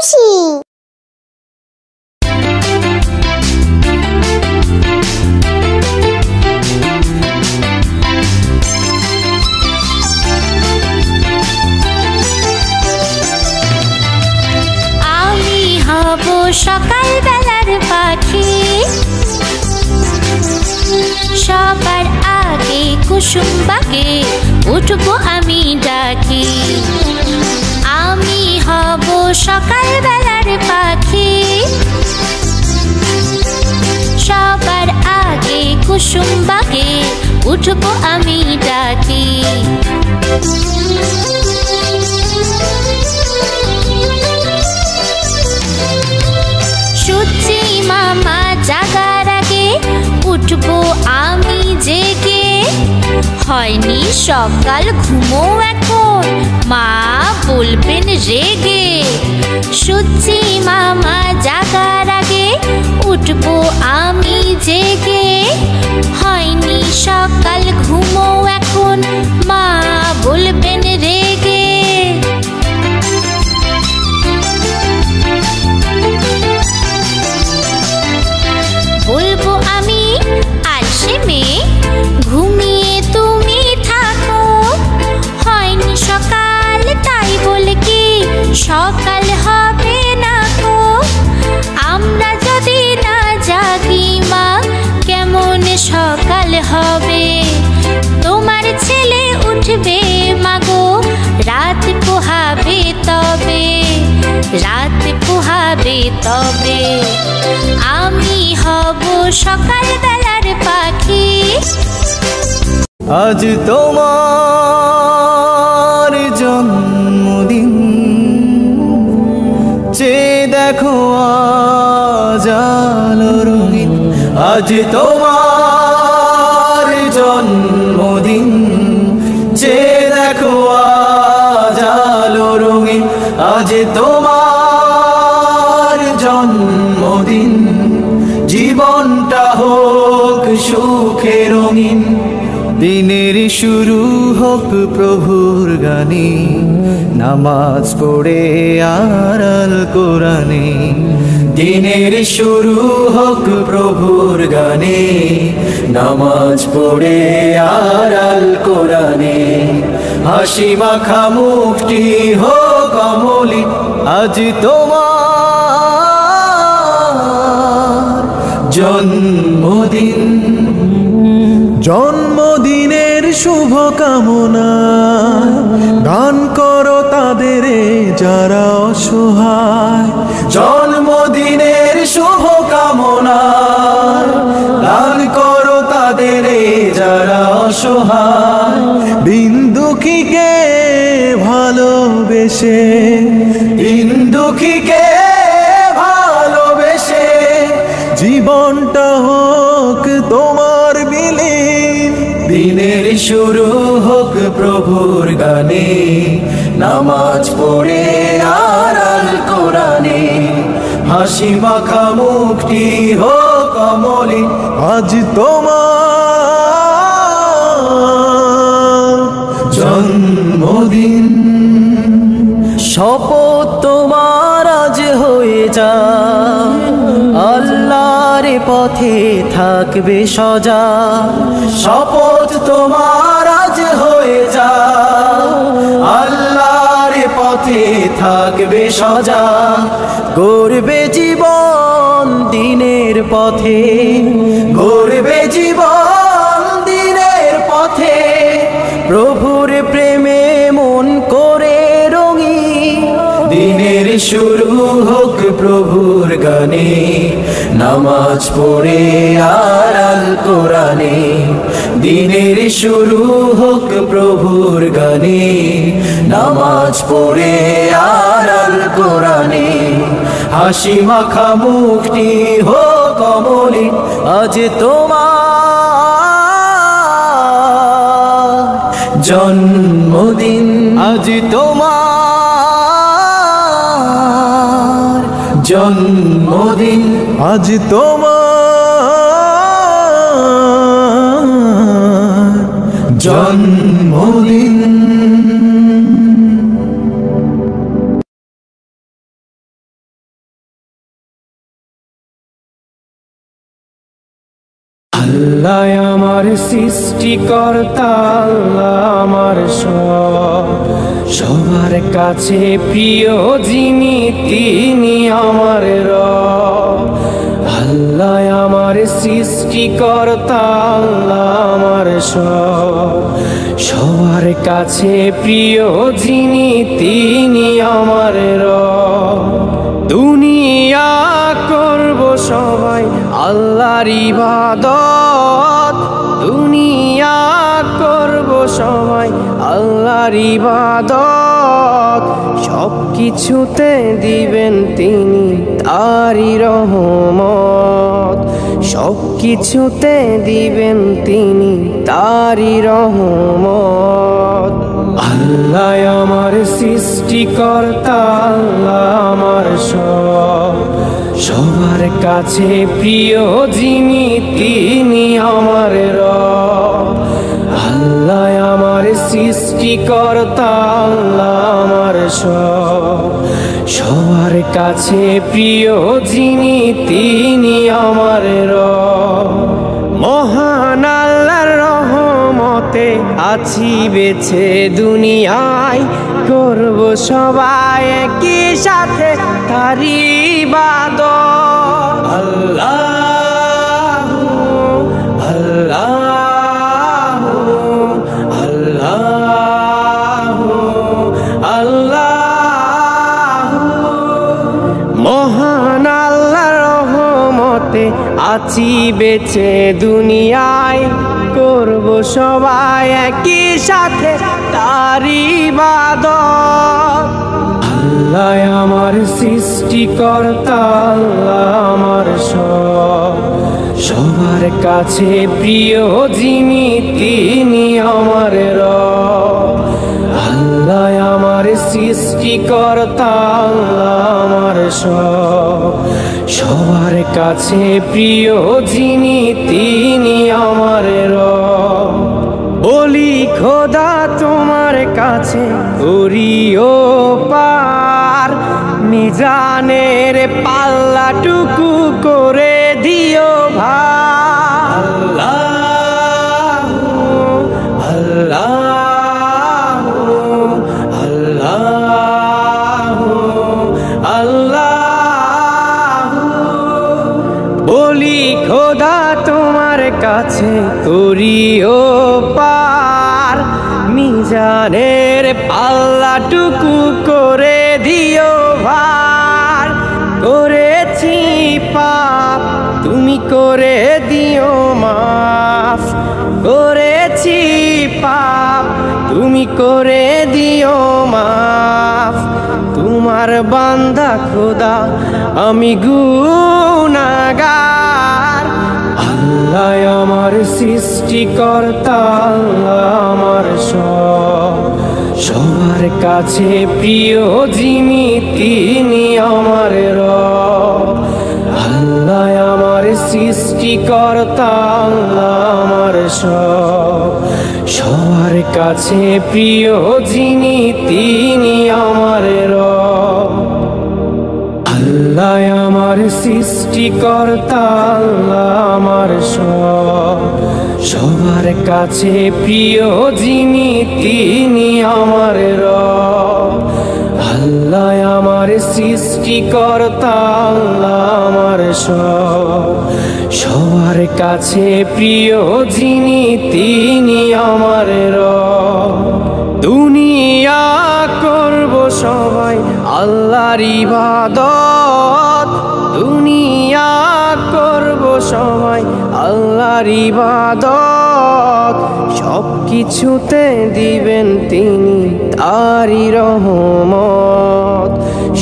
খুশি। আমি হব সকাল বেলার পাখি, সবার আগে কুসুম বাগে উঠবো আমি ডাকি। আমি হব সকাল বেলার পাখি, সবার আগে কুসুম বাগে উঠবো আমি ডাকি। সূর্যি মামা জাগার আগে উঠবো আমি জেগে। হয়নি সকাল ঘুমো এখন, মা বলবেন রেগে। সূর্যি মামা জাগার আগে উঠবো আমি জেগে। হয়নি সকাল ঘুমো এখন, মা বলবেন রেগে। বলবো আমি আলসে মেয়ে, ঘুমিয়ে তুমি থাকো। হয়নি সকাল তাই বলে কি সকাল হবে না গো। আমরা যদি না জাগি মা কেমন সকাল হবে। তোমার ছেলে উঠবে মাগো, রাত পোহাবে তবে, রাত পোহাবে তবে। আমি হব সকাল বেলার পাখি। আজ তোমার জন্মদিন, যে দেখো আজ আলো রঙিন। আজ তোমার জন্মদিন, যে দেখো আজ আলো রঙিন। আজ তোমার জন্মদিন, জীবনটা হোক সুখে রঙিন। দিনের শুরু হোক প্রভুর গানে, নামাজ পড়ে আর আল কোরআনে। দিনের শুরু হোক প্রভুর গানে, নামাজ পড়ে আর আল কোরআনে। হাসি মাখা মুখটি হোক অমলিন। আজ তোমার জন্মদিন, জন্মদিনের শুভ কামনা দান করো তাদের যারা অসহায়। জন্মদিনের শুভ কামনা দান করো তাদের যারা অসহায়। দিন দুঃখীকে ভালোবেসে, দিন দুঃখীকে ভালোবেসে। জীবনটা হোক তোমার বিলীন। দিনের শুরু হোক প্রভুর গানে, নামাজ পড়ে আর আল কোরআনে। হাসি মাখা মুখটি হোক অমলিন। আজ তোমার জন্মদিন, শপথ তোমার আজ হয়ে যা। আল্লাহর পথে থাকবে সজা। শপথ তোমার আজ হয়ে যা। আল্লাহর পথে থাকবে সজা। গড়বে জীবন দিনের পথে, গড়বে জীবন দিনের পথে। প্রভুর প্রেমে মন করে রঙিন। দিনের শুরু হোক প্রভুর গানে, নামাজ পড়ে আর আল কোরআনে। দিনের শুরু হোক প্রভুর গানে, নামাজ পড়ে আর আল কোরআনে। হাসি মাখা মুখটি হোক অমলিন। আজ তোমার জন্মদিন, আজ তোমার জন্মদিন। আজ তোমার জন্মদিন। সৃষ্টিকর্তা আল্লাহ আমার সব, সবার কাছে প্রিয় যিনি তিনি আমার রব। আল্লাহ আমার সৃষ্টিকর্তা আল্লাহ আমার সব, সবার কাছে প্রিয় যিনি তিনি আমার রব। দুনিয়া করব সবাই আল্লাহর ইবাদত, দুনিয়া করব সবাই আল্লাহর ইবাদত, সব কিছুতে দিবেন তিনি তারই রহমত, সব কিছুতে দিবেন তিনি তারই রহমত। আল্লাহ আমার সৃষ্টিকর্তা আল্লাহ আমার সব, সবার কাছে প্রিয় যিনি তিনি আমার রব। আল্লাহ আমার সৃষ্টিকর্তা আল্লাহ আমার সব, সবার কাছে প্রিয় যিনি তিনি আমার রব। মহান আল্লাহর রহমতে আছি বেঁচে দুনিয়ায়, করব সবাই একই সাথে তারই ইবাদত। আল্লাহ আল্লাহ আল্লাহ আল্লাহ। মহান আল্লাহর রহমতে আছি বেঁচে দুনিয়ায়, করব সবাই একই সাথে তারই ইবাদত। আল্লাহ আমার সৃষ্টিকর্তা আল্লাহ আমার সব, সবার কাছে প্রিয় যিনি তিনি আমার রব। আল্লাহ আমার সৃষ্টিকর্তা আল্লাহ আমার সব, সবার কাছে প্রিয় যিনি তিনি আমার রব। বলি খোদা তোমার কাছে করিও পার, মিজানের পাল্লাটুকু করে দিও ভার। আল্লাহ আল্লাহ আল্লাহ। বলি খোদা তোমার কাছে করিও পার, মিজানের পাল্লাটুকু করে দিও ভার। করেছি পাপ তুমি করে দিও মাফ, করেছি পাপ তুমি করে দিও মাফ। তোমার বান্দা খোদা আমি গুনাহগার। আল্লাহ আমার সৃষ্টিকর্তা আল্লাহ আমার সব, সবার কাছে প্রিয় যিনি তিনি আমার রব। আল্লাহ আমার সৃষ্টিকর্তা আল্লাহ আমার সব, সবার কাছে প্রিয় যিনি তিনি আমার রব। আল্লাহ আমার সৃষ্টিকর্তা আল্লাহ আমার সব, সবার কাছে প্রিয় যিনি তিনি আমার রব। আল্লাহ আমার সৃষ্টিকর্তা আল্লাহ আমার সব, সবার কাছে প্রিয় যিনি তিনি আমার রব। দুনিয়া করব সবাই আল্লাহর ইবাদত, দুনিয়া করব সবাই আল্লাহর ইবাদত, সব কিছুতে দিবেন তিনি তারই রহমত,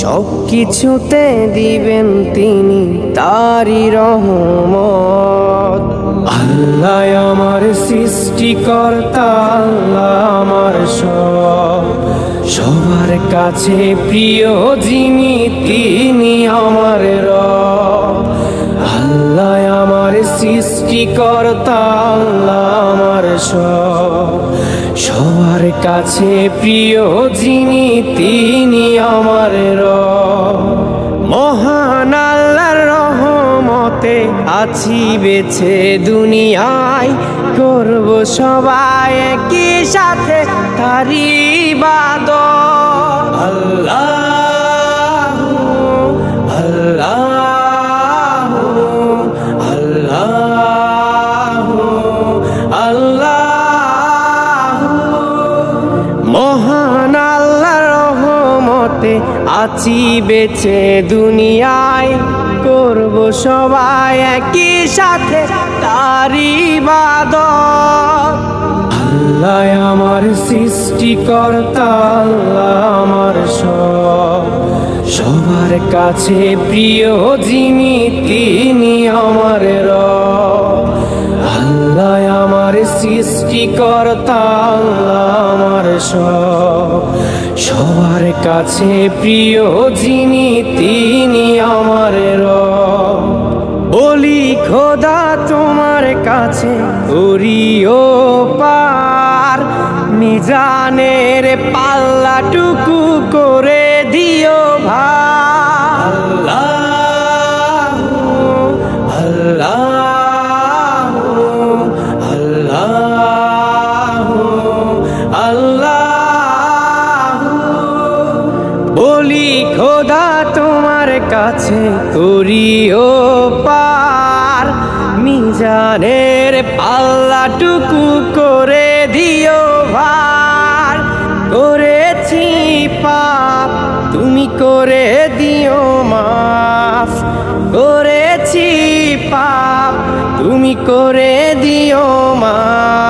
সব কিছুতে দিবেন তিনি তারই রহমত। আল্লাহ আমার সৃষ্টিকর্তা আল্লাহ আমার সব, সবার কাছে প্রিয় যিনি তিনি আমার রব। আল্লাহ আমার সৃষ্টিকর্তা আল্লাহ আমার সব, সবার কাছে প্রিয় যিনি তিনি আমার রব। মহান আল্লাহর রহমত রহমতে আছি বেছে দুনিয়ায়, করব সবাই একই সাথে তারি ইবাদত। আল্লাহ আল্লাহ আল্লাহ আল্লাহ। মহান আল্লাহর রহমতে আছি বেছে দুনিয়ায়, করব সবাই একই সাথে তার ইবাদত। আল্লাহ আমার সৃষ্টিকর্তা, আল্লাহ আমার সবার কাছে প্রিয় যিনি তিনি আমার রব। আল্লাহ আমার সৃষ্টিকর্তা, আল্লাহ আমার সবার কাছে প্রিয় যিনি তিনি আমার রব। বলি খোদা তোমার কাছে করিও পার, মিজানের পাল্লাটুকু করে দিও ভার। আল্লাহ আল্লাহ আল্লাহ আল্লাহ। বলি খোদা তোমার কাছে করিও পার, মিজানের পাল্লাটুকু করে দিও ভার। করেছি পাপ তুমি করে দিও মাফ, করেছি পাপ তুমি করে দিও মাফ।